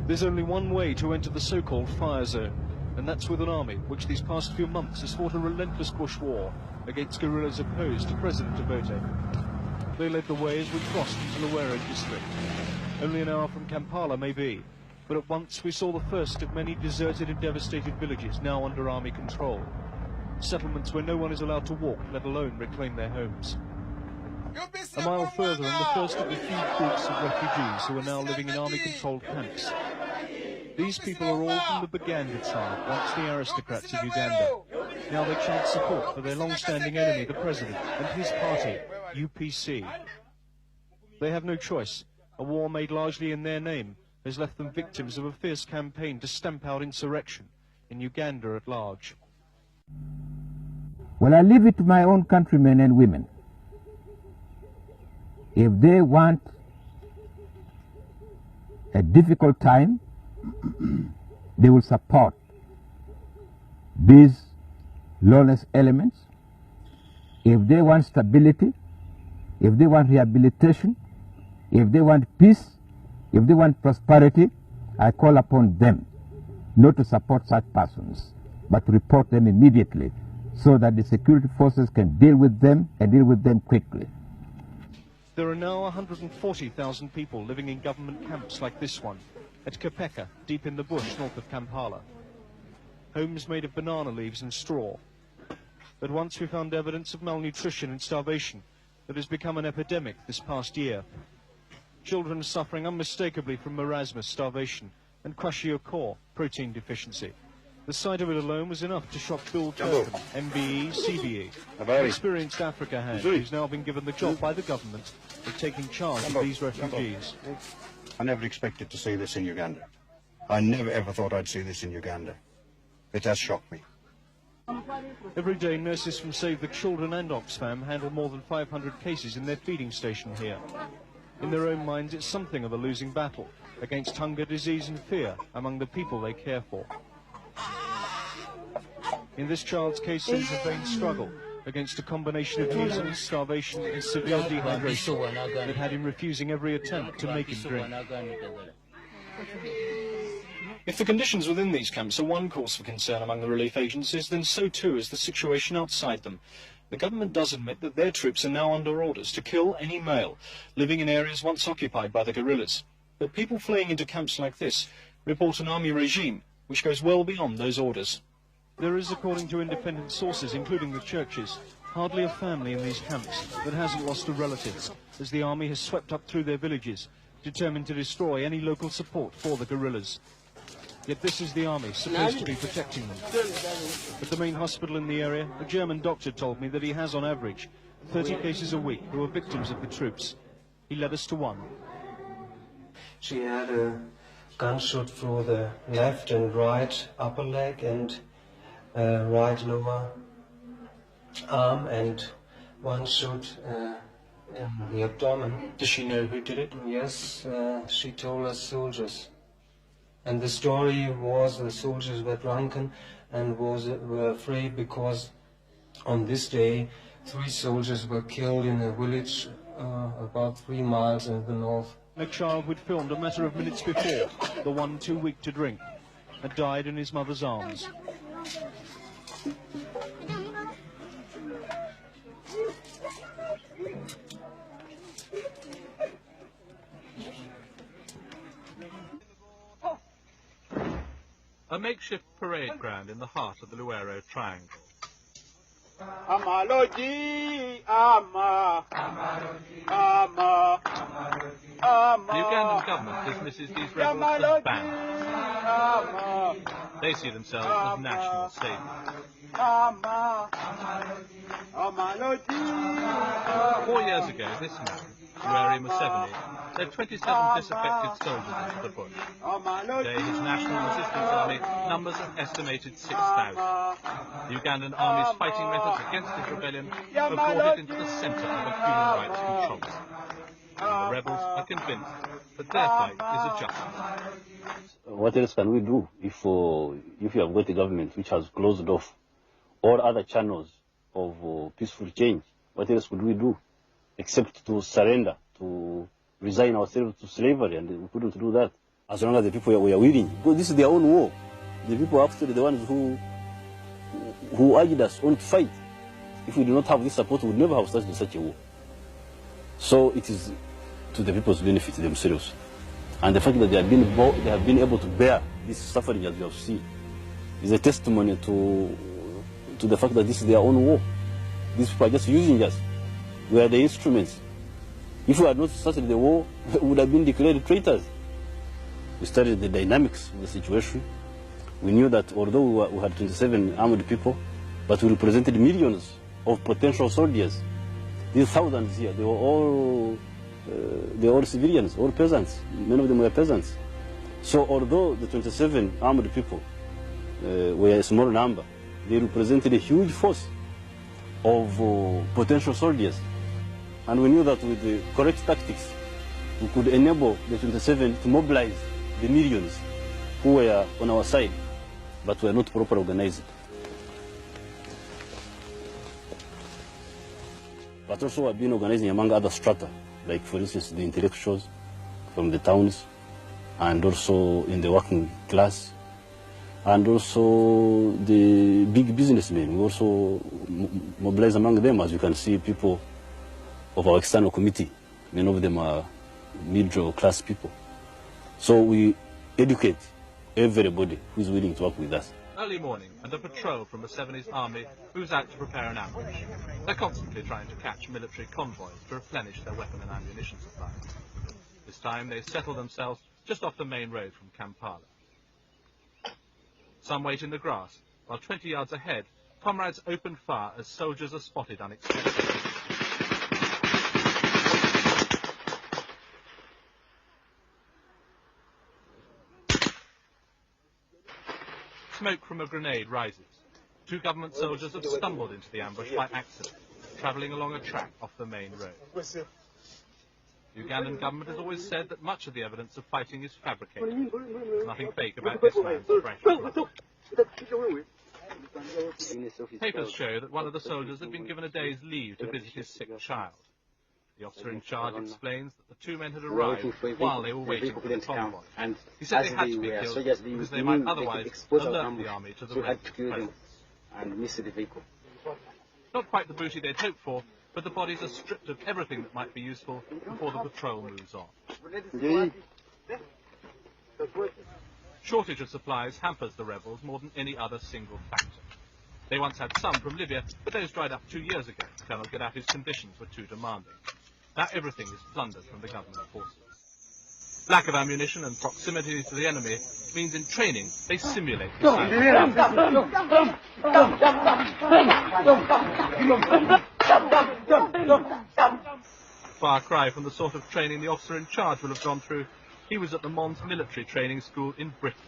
There's only one way to enter the so-called fire zone, and that's with an army which these past few months has fought a relentless bush war against guerrillas opposed to President Obote. They led the way as we crossed into Luwero district. Only an hour from Kampala maybe, but at once we saw the first of many deserted and devastated villages now under army control. Settlements where no one is allowed to walk, let alone reclaim their homes. A mile further and the first of the huge groups of refugees who are now living in army-controlled camps. These people are all from the Baganda tribe, once the aristocrats of Uganda. Now they chant support for their long-standing enemy, the president, and his party, UPC. They have no choice. A war made largely in their name has left them victims of a fierce campaign to stamp out insurrection in Uganda at large. Well, I leave it to my own countrymen and women. If they want a difficult time, they will support these lawless elements. If they want stability, if they want rehabilitation, if they want peace, if they want prosperity, I call upon them not to support such persons, but to report them immediately so that the security forces can deal with them and deal with them quickly. There are now 140,000 people living in government camps like this one, at Kapeka, deep in the bush north of Kampala. Homes made of banana leaves and straw. But once we found evidence of malnutrition and starvation that has become an epidemic this past year. Children suffering unmistakably from marasmus, starvation, and kwashiorkor, protein deficiency. The sight of it alone was enough to shock Bill Kirkham, MBE, CBE, an experienced Africa hand who's now been given the job by the government of taking charge of these refugees. I never expected to see this in Uganda. I never ever thought I'd see this in Uganda. It has shocked me. Every day, nurses from Save the Children and Oxfam handle more than 500 cases in their feeding station here. In their own minds, it's something of a losing battle against hunger, disease and fear among the people they care for. In this child's case, it's a vain struggle against a combination of measles, starvation and severe dehydration that had him refusing every attempt to make him drink. If the conditions within these camps are one cause for concern among the relief agencies, then so too is the situation outside them. The government does admit that their troops are now under orders to kill any male living in areas once occupied by the guerrillas. But people fleeing into camps like this report an army regime which goes well beyond those orders. There is, according to independent sources, including the churches, hardly a family in these camps that hasn't lost a relative, as the army has swept up through their villages, determined to destroy any local support for the guerrillas. Yet this is the army supposed to be protecting them. At the main hospital in the area, a German doctor told me that he has on average 30 cases a week who are victims of the troops. He led us to one. She had a gunshot through the left and right upper leg and right lower arm and one shot in the abdomen. Does she know who did it? Yes, she told us soldiers. And the story was the soldiers were drunken and were afraid because on this day 3 soldiers were killed in a village about 3 miles in the north. A child who'd filmed a matter of minutes before, the one too weak to drink, had died in his mother's arms. A makeshift parade ground in the heart of the Luwero Triangle. The Ugandan government dismisses these rebels as bandits. They see themselves as national saviors. 4 years ago, this man, Luwero Museveni, led 27 disaffected soldiers into the bush. Today, his National Resistance Army numbers an estimated 6,000. The Ugandan army's fighting methods against this rebellion have brought it into the centre of a human rights controversy. The rebels are convinced that their fight is a just one. What else can we do if you have got a government which has closed off all other channels of peaceful change? What else could we do except to surrender, to resign ourselves to slavery, and we couldn't do that. as long as the people were willing. Because this is their own war. The people are actually the ones who urged us on to fight. If we do not have this support, we would never have started such a war. So it is to the people's benefit themselves. And the fact that they have been able to bear this suffering as you have seen is a testimony to the fact that this is their own war. These people are just using us. We are the instruments. If we had not started the war, we would have been declared traitors. We studied the dynamics of the situation. We knew that although we had 27 armed people, but we represented millions of potential soldiers. These thousands here, they were all civilians, all peasants. Many of them were peasants. So although the 27 armed people were a small number, they represented a huge force of potential soldiers. And we knew that with the correct tactics, we could enable the 27 to mobilize the millions who were on our side, but were not properly organized. But also have been organizing among other strata, like for instance the intellectuals from the towns, and also in the working class, and also the big businessmen. We also mobilize among them, as you can see, people of our external committee. Many of them are middle class people. So we educate everybody who is willing to work with us. Early morning, and a patrol from the 70s Army moves out to prepare an ambush. They're constantly trying to catch military convoys to replenish their weapon and ammunition supplies. This time they settle themselves just off the main road from Kampala. Some wait in the grass, while 20 yards ahead, comrades open fire as soldiers are spotted unexpectedly. Smoke from a grenade rises. Two government soldiers have stumbled into the ambush by accident, travelling along a track off the main road. The Ugandan government has always said that much of the evidence of fighting is fabricated. There's nothing fake about this man's fresh blood. Papers show that one of the soldiers had been given a day's leave to visit his sick child. The officer in charge explains that the two men had arrived while they were waiting for the convoy. He said they had to be killed because they might otherwise alert the army to the rest of the presence. Not quite the booty they'd hoped for, but the bodies are stripped of everything that might be useful before the patrol moves on. Shortage of supplies hampers the rebels more than any other single factor. They once had some from Libya, but those dried up 2 years ago. Colonel Gaddafi's conditions were too demanding. Now everything is plundered from the government forces. Lack of ammunition and proximity to the enemy means in training they simulate the far cry from the sort of training the officer in charge will have gone through. He was at the Mons military training school in Britain.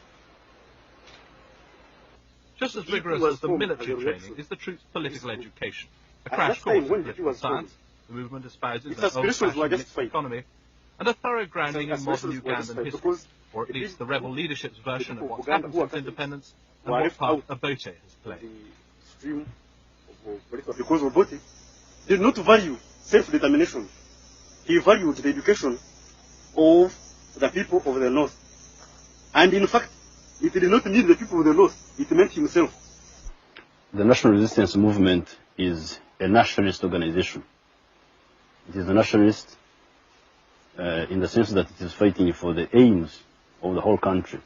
Just as rigorous as the military training is the troops' political education. A crash course in political science, the movement espouses an old-fashioned mixed economy, and a thorough grounding in modern Ugandan history, or at least the rebel leadership's version of what's happened since independence and what part Obote has played. Because Obote did not value self-determination. He valued the education of the people of the North. And in fact, it did not mean the people of the North, it meant himself. The National Resistance Movement is a nationalist organization. It is a nationalist in the sense that it is fighting for the aims of the whole country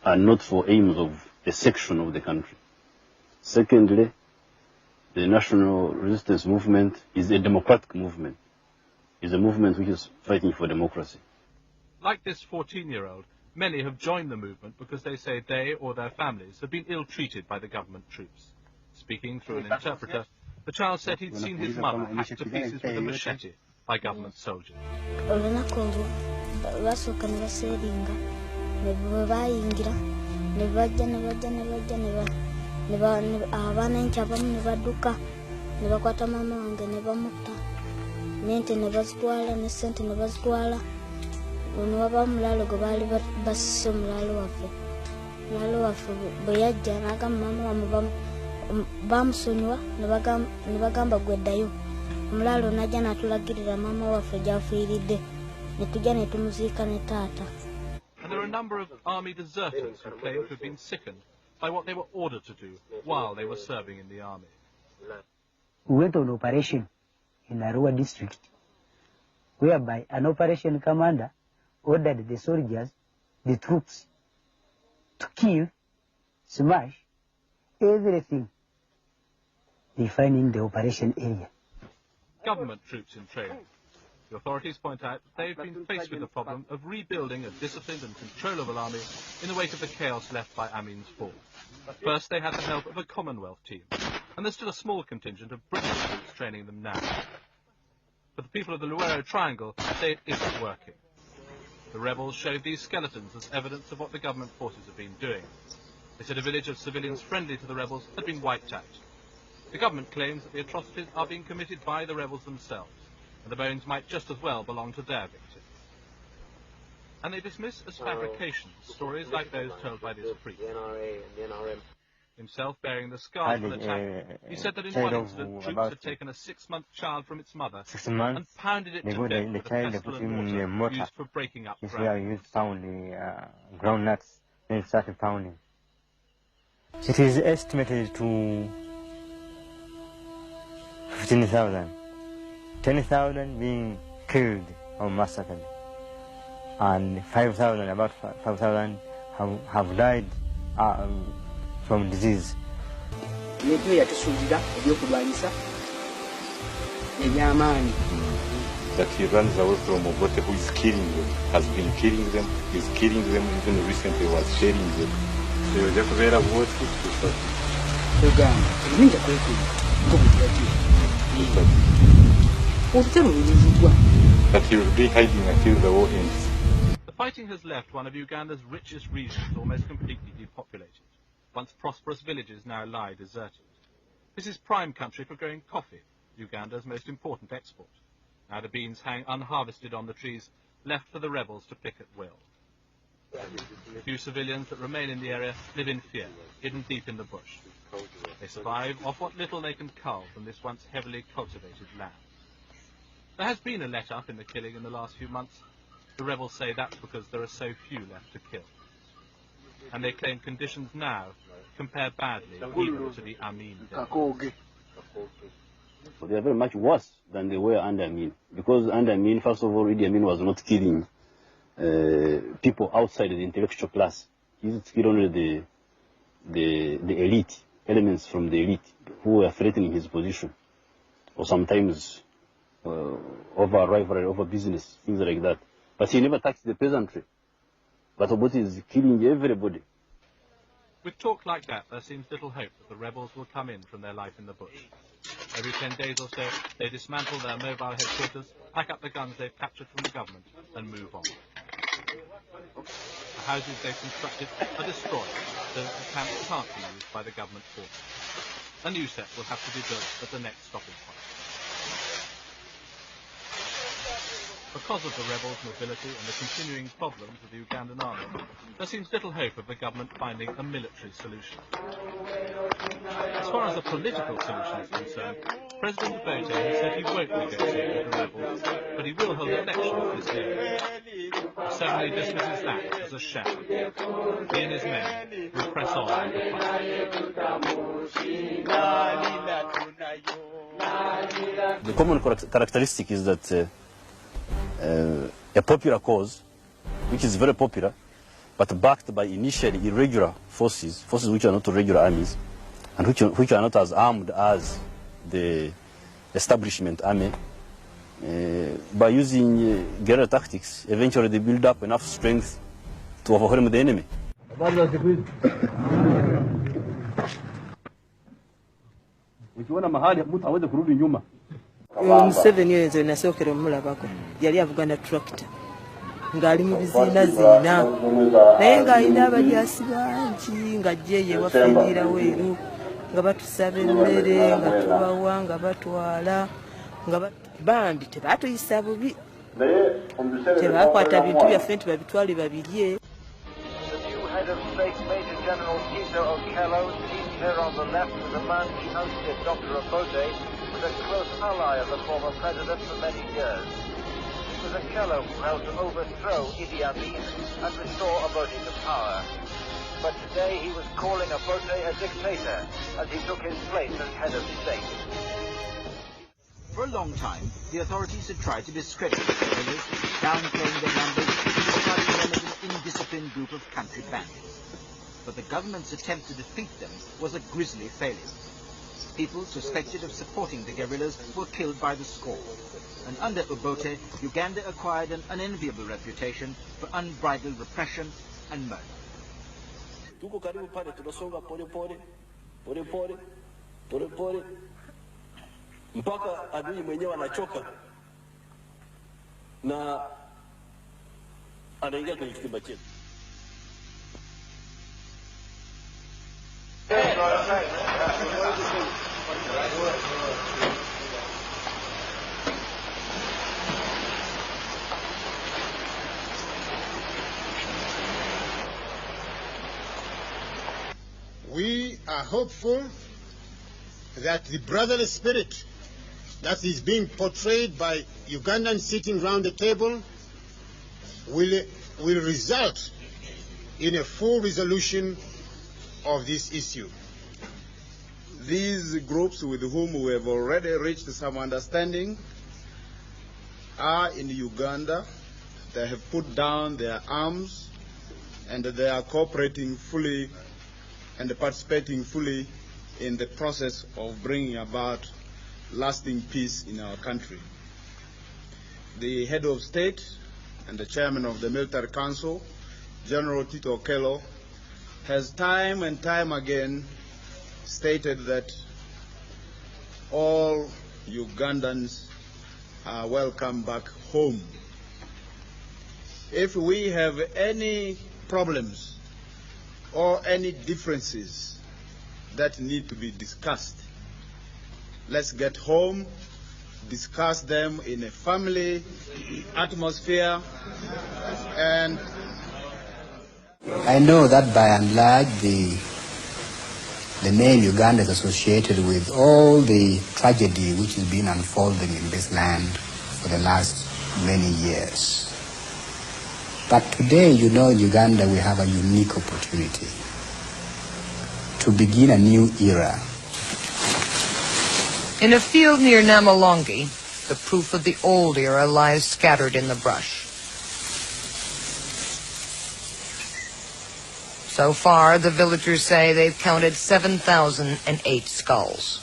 and not for aims of a section of the country. Secondly, the National Resistance Movement is a democratic movement. It is a movement which is fighting for democracy. Like this 14-year-old, many have joined the movement because they say they or their families have been ill-treated by the government troops. Speaking through an interpreter, the child said he'd seen his mother hacked to pieces with a machete by government soldiers. Omulalo najja natulagirira mama waffe gy'afiiridde ne tujja ne tumuziika ne taata. And there are number of army deserters who claim to have been sickened by what they were ordered to do while they were serving in the army. We went on operation in Arua district, whereby an operation commander ordered the soldiers, the troops, to kill, smash everything they find in the operation area. Government troops in training. The authorities point out that they've been faced with the problem of rebuilding a disciplined and controllable army in the wake of the chaos left by Amin's fall. First, they had the help of a Commonwealth team, and there's still a small contingent of British troops training them now. But the people of the Luwero Triangle say it isn't working. The rebels showed these skeletons as evidence of what the government forces have been doing. They said a village of civilians friendly to the rebels had been wiped out. The government claims that the atrocities are being committed by the rebels themselves, and the bones might just as well belong to their victims. And they dismiss as fabrications stories like those told by this priest. Himself bearing the scars of the attack, he said that in one incident troops had taken a 6-month child from its mother and pounded it to death with a pestle and mortar used for breaking up ground. You found the groundnuts, then started pounding. It is estimated to 15,000. 10,000 being killed or massacred, and 5,000, about 5,000 have died from disease. That he runs away from Obote, who is killing them, has been killing them, is killing them, even recently was sharing them. They were just very avoided but he will be hiding until the war ends. The fighting has left one of Uganda's richest regions almost completely depopulated. Once prosperous villages now lie deserted. This is prime country for growing coffee, Uganda's most important export. Now the beans hang unharvested on the trees, left for the rebels to pick at will. The few civilians that remain in the area live in fear, hidden deep in the bush. They survive off what little they can cull from this once heavily cultivated land. There has been a let-up in the killing in the last few months. The rebels say that's because there are so few left to kill. And they claim conditions now compare badly even to the Amin days. They are very much worse than they were under Amin. Because under Amin, first of all, Idi Amin was not killing people outside the intellectual class. He used to kill only the elite, elements from the elite who were threatening his position. Or sometimes over rivalry, over business, things like that. But he never touched the peasantry. But Obote is killing everybody. With talk like that, there seems little hope that the rebels will come in from their life in the bush. Every 10 days or so, they dismantle their mobile headquarters, pack up the guns they've captured from the government, and move on. The houses they've constructed are destroyed, so that the camps can't be used by the government forces. A new set will have to be built at the next stopping point. Because of the rebels' mobility and the continuing problems of the Ugandan army, there seems little hope of the government finding a military solution. As far as a political solution is concerned, President Obote has said he won't negotiate with the rebels, but he will hold elections this year. He suddenly dismisses that as a sham. He and his men will press on with the fight. The common characteristic is that a popular cause, which is very popular, but backed by initially irregular forces which are not regular armies, and which are not as armed as the establishment army, by using guerrilla tactics, eventually they build up enough strength to overwhelm the enemy. Museveni yenze nasookera omulabako yali avugana tractor ng'ali mu biziinaziina naye ng'alina abajaasi bangi ng'ajjeeyo ewafendiira weeru nga batusaba emmere nga tubawa nga batwala nga bambi tebaatuyisa bubi tebaakwata bintu byaffe nti babitwale babirye. Here on the left is a man he hosted, Dr. Obote, was a close ally of the former president for many years. was Okello who helped to overthrow Idi Amin and restore Obote to power. But today he was calling Obote a dictator as he took his place as head of state. For a long time, the authorities had tried to discredit the guerrillas, downplaying their numbers, describing them as an indisciplined group of country bandits. But the government's attempt to defeat them was a grisly failure. People suspected of supporting the guerrillas were killed by the score. And under Obote, Uganda acquired an unenviable reputation for unbridled repression and murder. Tuko karibu pale, tunasonga pole pole mpaka adui mwenyewe anachoka na anaingia kwenye kizimba chetu. We are hopeful that the brotherly spirit that is being portrayed by Ugandans sitting round the table will result in a full resolution of this issue. These groups with whom we have already reached some understanding are in Uganda. They have put down their arms and they are cooperating fully and participating fully in the process of bringing about lasting peace in our country. The head of state and the chairman of the military council, General Tito Okello, has time and time again stated that all Ugandans are welcome back home. If we have any problems or any differences that need to be discussed, let's get home, discuss them in a family atmosphere, and I know that by and large the name Uganda is associated with all the tragedy which has been unfolding in this land for the last many years. But today, you know, in Uganda we have a unique opportunity to begin a new era. In a field near Namalongi, the proof of the old era lies scattered in the brush. So far, the villagers say they've counted 7,008 skulls.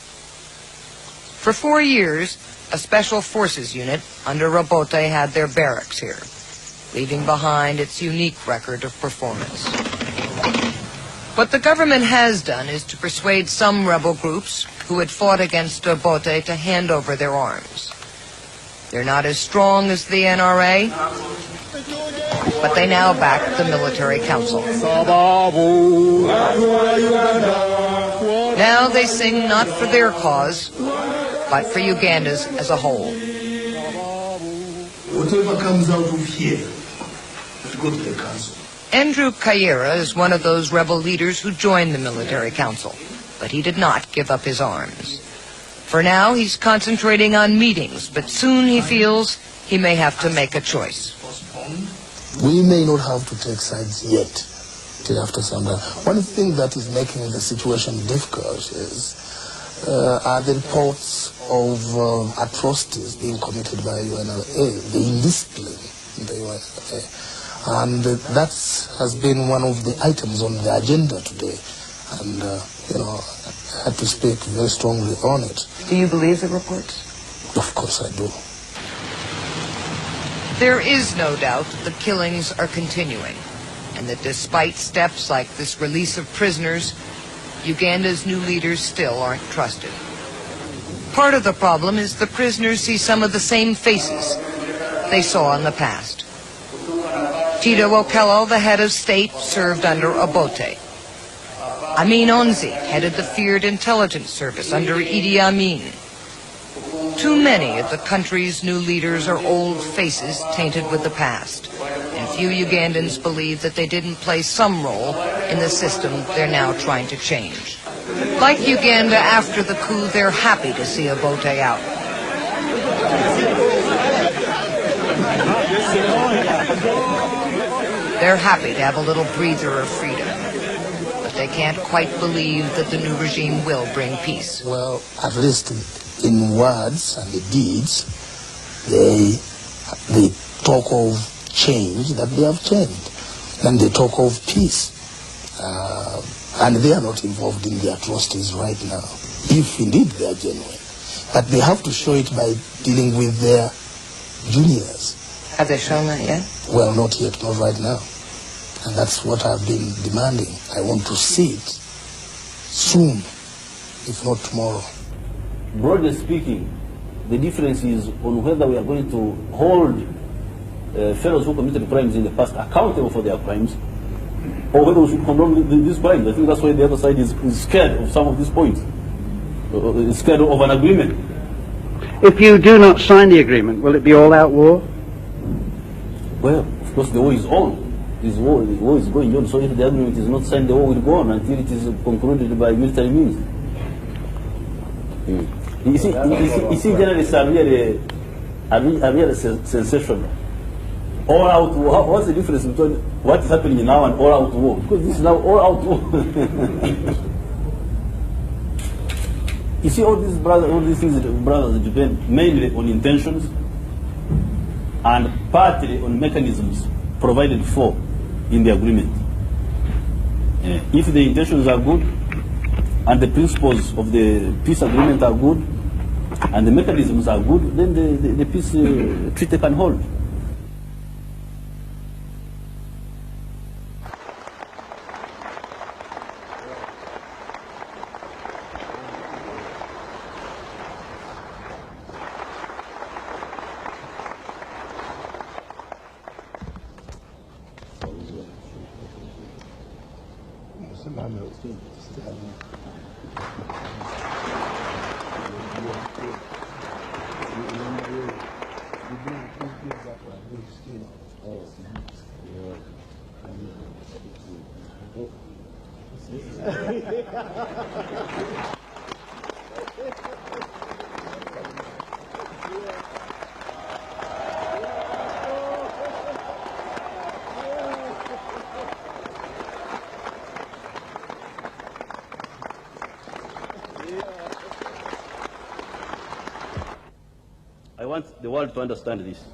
For 4 years, a special forces unit under Obote had their barracks here, leaving behind its unique record of performance. What the government has done is to persuade some rebel groups who had fought against Obote to hand over their arms. They're not as strong as the NRA, but they now back the military council. Now they sing not for their cause, but for Uganda's as a whole. Whatever comes out of here, let's go to the council. Andrew Kayira is one of those rebel leaders who joined the military council, but he did not give up his arms. For now, he's concentrating on meetings, but soon he feels he may have to make a choice. We may not have to take sides yet, till after some time. One thing that is making the situation difficult is are the reports of atrocities being committed by UNLA, the indiscipline in the UNLA. And that has been one of the items on the agenda today. And, you know, I had to speak very strongly on it. Do you believe the reports? Of course I do. There is no doubt the killings are continuing, and that despite steps like this release of prisoners, Uganda's new leaders still aren't trusted. Part of the problem is the prisoners see some of the same faces they saw in the past. Tito Okello, the head of state, served under Obote. Amin Onzi headed the feared intelligence service under Idi Amin. Too many of the country's new leaders are old faces tainted with the past, and few Ugandans believe that they didn't play some role in the system they're now trying to change. Like Uganda after the coup, they're happy to see Obote out. They're happy to have a little breather of freedom, but they can't quite believe that the new regime will bring peace. Well, at least in words and the deeds, they talk of change, that they have changed. And they talk of peace. And they are not involved in the atrocities right now, if indeed they are genuine. But they have to show it by dealing with their juniors. Have they shown that yet? Well, not yet, not right now. And that's what I've been demanding. I want to see it soon, if not tomorrow. Broadly speaking, the difference is on whether we are going to hold fellows who committed crimes in the past accountable for their crimes, or whether we should condone these crimes. I think that's why the other side is scared of some of these points, scared of an agreement. If you do not sign the agreement, will it be all-out war? Well, of course, the war is on. The war is going on. So if the agreement is not signed, the war will go on until it is concluded by military means. You see, journalists are really sensational. All-out war. What's the difference between what's happening now and all-out war? Because this is now all-out war. You see, all these things brothers depend mainly on intentions and partly on mechanisms provided for in the agreement. If the intentions are good and the principles of the peace agreement are good and the mechanisms are good, then the peace treaty can hold. I want the world to understand this.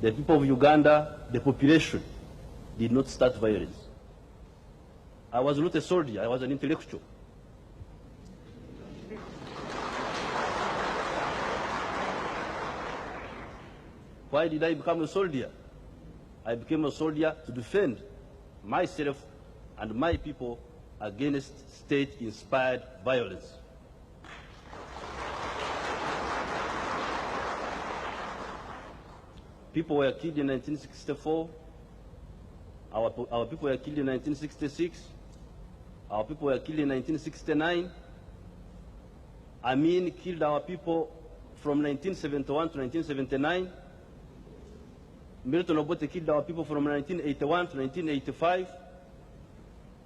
The people of Uganda, the population, did not start violence. I was not a soldier, I was an intellectual. Why did I become a soldier? I became a soldier to defend myself and my people against state-inspired violence. People were killed in 1964. Our people were killed in 1966. Our people were killed in 1969. Amin killed our people from 1971 to 1979. Milton Obote killed our people from 1981 to 1985.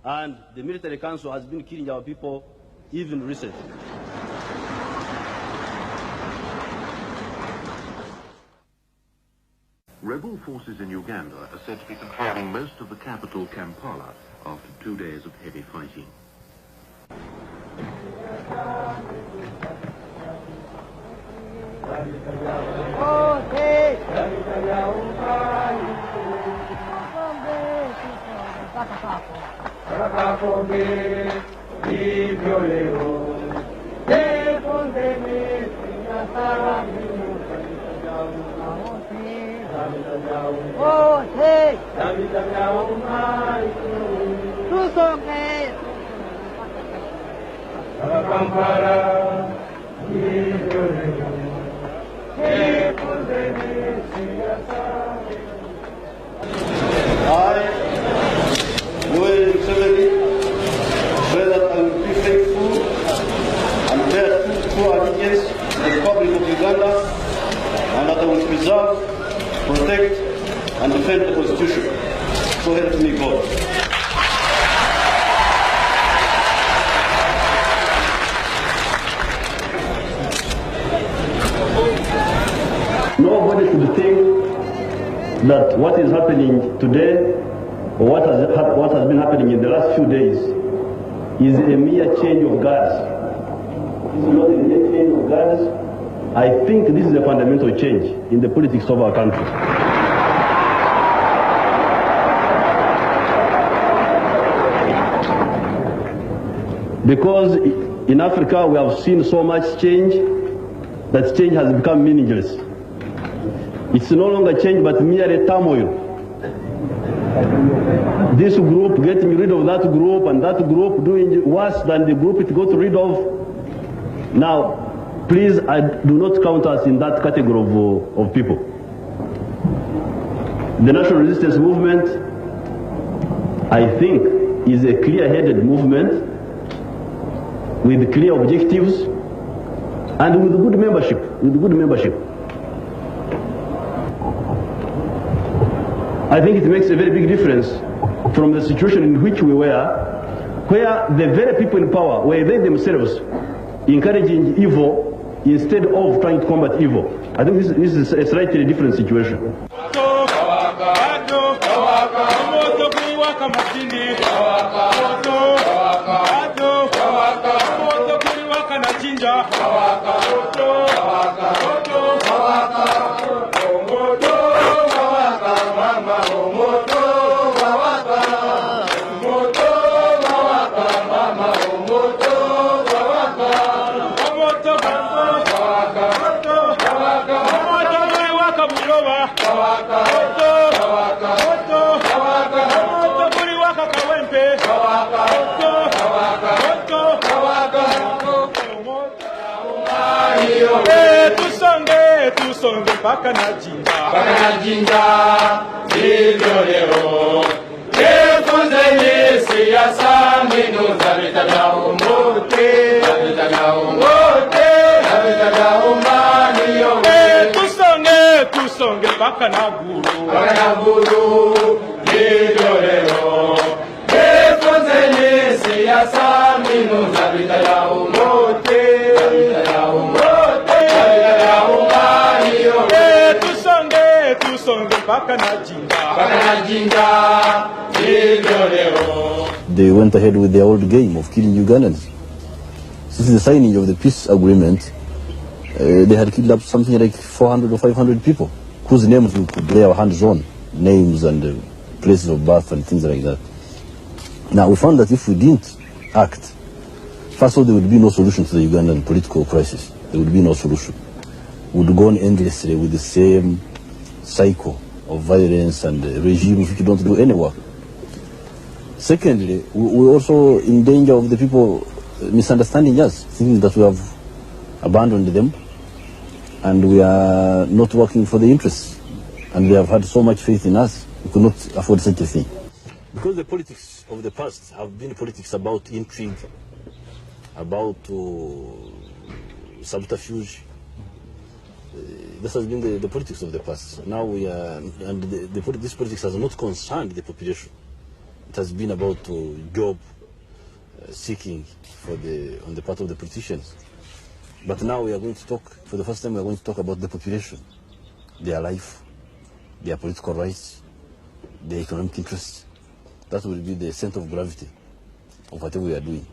And the military council has been killing our people even recently. Rebel forces in Uganda are said to be controlling most of the capital, Kampala, after 2 days of heavy fighting. I, Luwero Guerilla, swear that I will be faithful and bear true allegiance to the Republic of Uganda, and that I will preserve, protect, and defend the Constitution. So help me God. Nobody should think that what is happening today, or what has been happening in the last few days, is a mere change of guards. It's not a mere change of guards. I think this is a fundamental change in the politics of our country. Because in Africa we have seen so much change that change has become meaningless. It's no longer change but merely turmoil. This group getting rid of that group and that group doing worse than the group it got rid of. Now, please do not count us in that category of people. The National Resistance Movement, I think, is a clear-headed movement with clear objectives and with good membership. I think it makes a very big difference from the situation in which we were, where the very people in power were they themselves encouraging evil instead of trying to combat evil. I think this is a slightly different situation. Tusonge mpaka na jinja hivyo leo jifunzeni siasa mbinu za vita vya umoja tusonge mpaka na guru hivyo leo jifunzeni siasa mbinu za vita vya umoja They went ahead with their old game of killing Ugandans. Since the signing of the peace agreement, they had killed up something like 400 or 500 people, whose names we could lay our hands on, names and places of birth and things like that. Now, we found that if we didn't act, first of all, there would be no solution to the Ugandan political crisis. There would be no solution. We would go on endlessly with the same cycle of violence and regimes which don't do any work. Secondly, we're also in danger of the people misunderstanding us, thinking that we have abandoned them and we are not working for the interests. And they have had so much faith in us, we could not afford such a thing. Because the politics of the past have been politics about intrigue, about subterfuge. This has been the politics of the past. Now we are, and this politics has not concerned the population. It has been about job seeking on the part of the politicians. But now we are going to talk, for the first time we are going to talk about the population, their life, their political rights, their economic interests. That will be the center of gravity of whatever we are doing.